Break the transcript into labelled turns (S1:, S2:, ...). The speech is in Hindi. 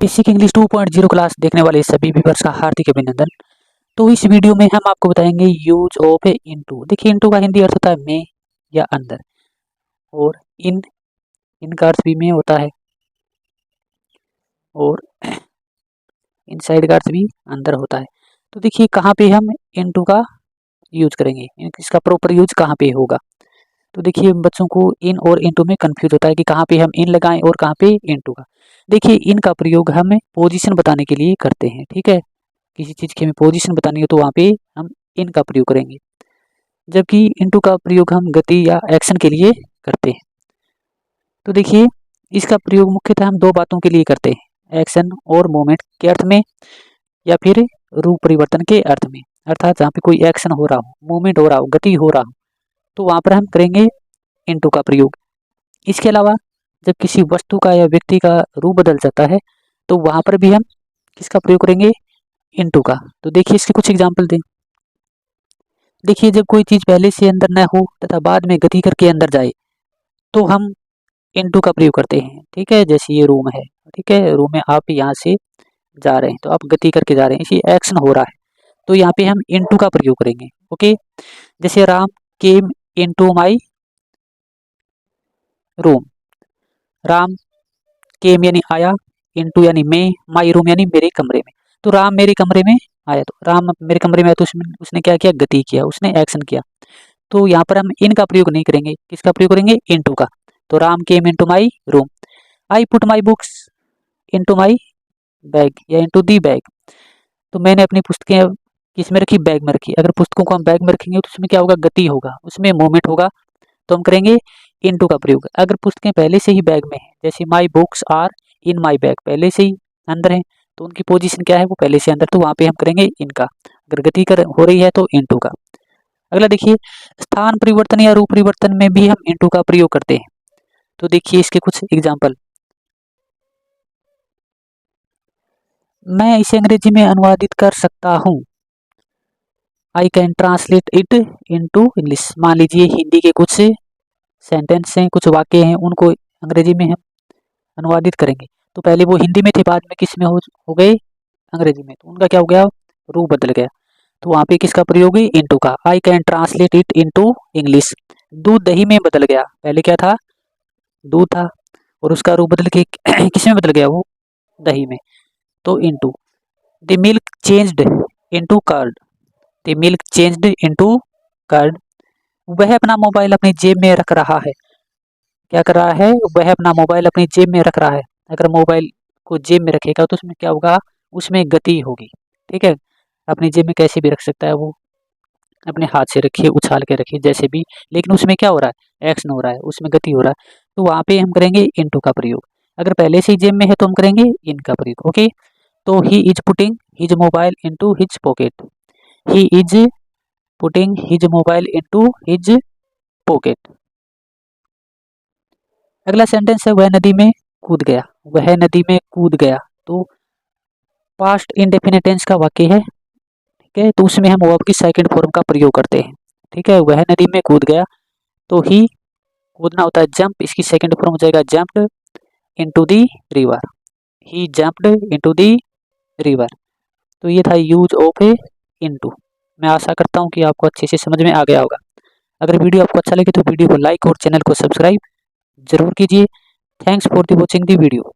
S1: बेसिक इंग्लिश 2.0 क्लास देखने वाले सभी व्यूअर्स का हार्दिक अभिनंदन। तो इस वीडियो में हम आपको बताएंगे यूज ऑफ इनटू। देखिए इनटू का हिंदी अर्थ होता है में या अंदर, और इन का अर्थ भी में होता है, और इनसाइड का अर्थ भी अंदर होता है। तो देखिए कहाँ पे हम इनटू का यूज करेंगे, इसका प्रॉपर यूज कहाँ पे होगा। तो देखिए बच्चों को इन और इनटू में कंफ्यूज होता है कि कहाँ पे हम इन लगाएं और कहाँ पे इनटू का। देखिए इन का प्रयोग हम पोजीशन बताने के लिए करते हैं, ठीक है। किसी चीज़ की हमें पोजीशन बतानी हो तो वहाँ पे हम इन का प्रयोग करेंगे, जबकि इनटू का प्रयोग हम गति या एक्शन के लिए करते हैं। तो देखिए इसका प्रयोग मुख्यतः हम दो बातों के लिए करते हैं, एक्शन और मोमेंट के अर्थ में, या फिर रूप परिवर्तन के अर्थ में। अर्थात जहाँ पे कोई एक्शन हो रहा हो, मूवमेंट हो रहा हो, गति हो रहा हो, तो वहाँ पर हम करेंगे इनटू का प्रयोग। इसके अलावा जब किसी वस्तु का या व्यक्ति का रूप बदल जाता है तो वहाँ पर भी हम किसका प्रयोग करेंगे, इनटू का। तो देखिए इसके कुछ एग्जाम्पल दें। देखिए जब कोई चीज़ पहले से अंदर न हो तथा बाद में गति करके अंदर जाए तो हम इनटू का प्रयोग करते हैं, ठीक है। जैसे ये रूम है, ठीक है, रूम में आप यहाँ से जा रहे हैं तो आप गति करके जा रहे हैं, इसी एक्शन हो रहा है, तो यहाँ पे हम इनटू का प्रयोग करेंगे। ओके, जैसे Ram came into my room. Ram came यानी आया, इनटू यानी में, माई रूम यानी मेरे कमरे में। तो राम मेरे कमरे में आया, तो राम मेरे कमरे में आया तो उसने क्या किया, गति किया, उसने एक्शन किया। तो यहाँ पर हम इन का प्रयोग नहीं करेंगे, किसका प्रयोग करेंगे, इनटू का। तो Ram came into my room. I put my books into my bag या इनटू दी बैग। तो मैंने अपनी पुस्तकें किस में रखी, बैग में रखी। अगर पुस्तकों को हम बैग में रखेंगे तो उसमें क्या होगा, गति होगा, उसमें मूवमेंट होगा, तो हम करेंगे इनटू का प्रयोग। अगर पुस्तकें पहले से ही बैग में है, जैसे my books are in my bag, पहले से ही अंदर है तो उनकी पोजीशन क्या है, वो पहले से अंदर, तो वहाँ पे हम करेंगे इनका। अगर गति हो रही है तो इनटू का। अगला देखिए स्थान परिवर्तन या रूप परिवर्तन में भी हम इनटू का प्रयोग करते हैं। तो देखिए इसके कुछ एग्जाम्पल। मैं इसे अंग्रेजी में अनुवादित कर सकता हूँ, I can translate it into English. मान लीजिए हिंदी के कुछ सेंटेंस हैं, कुछ वाक्य हैं, उनको अंग्रेजी में हम अनुवादित करेंगे। तो पहले वो हिंदी में थे, बाद में किस में हो गए, अंग्रेजी में, तो उनका क्या हो गया, रूप बदल गया। तो वहाँ पे किसका प्रयोग है, इनटू का। I can translate it into English. दूध दही में बदल गया, पहले क्या था, दूध था, और उसका रूप बदल के किस में बदल गया, वो दही में, तो into. The milk changed into curd. The milk changed into curd. वह अपना मोबाइल अपनी जेब में रख रहा है। क्या कर रहा है, वह अपना मोबाइल अपनी जेब में रख रहा है। अगर मोबाइल को जेब में रखेगा तो उसमें क्या होगा, उसमें गति होगी, ठीक है। अपनी जेब में कैसे भी रख सकता है, वो अपने हाथ से रखिए, उछाल के रखिए, जैसे भी, लेकिन उसमें क्या हो रहा है, एक्शन हो रहा है, उसमें गति हो रहा है, तो वहाँ पे हम करेंगे इनटू का प्रयोग। अगर पहले से ही जेब में है तो हम करेंगे इन का प्रयोग। ओके, तो he is putting his mobile into his pocket. He is putting his mobile into his pocket. अगला सेंटेंस है वह नदी में कूद गया। वह नदी में कूद गया, तो पास्ट इंडेफिनिट टेंस का वाक्य है, ठीक है। तो उसमें हम वर्ब की सेकंड फॉर्म का प्रयोग करते हैं, ठीक है। वह नदी में कूद गया, तो ही कूदना होता है जंप, इसकी सेकंड फॉर्म हो जाएगा jumped into the river. He jumped into the river. तो ये था यूज ऑफ ए इनटू। मैं आशा करता हूँ कि आपको अच्छे से समझ में आ गया होगा। अगर वीडियो आपको अच्छा लगे तो वीडियो को लाइक और चैनल को सब्सक्राइब जरूर कीजिए। Thanks for the watching the video.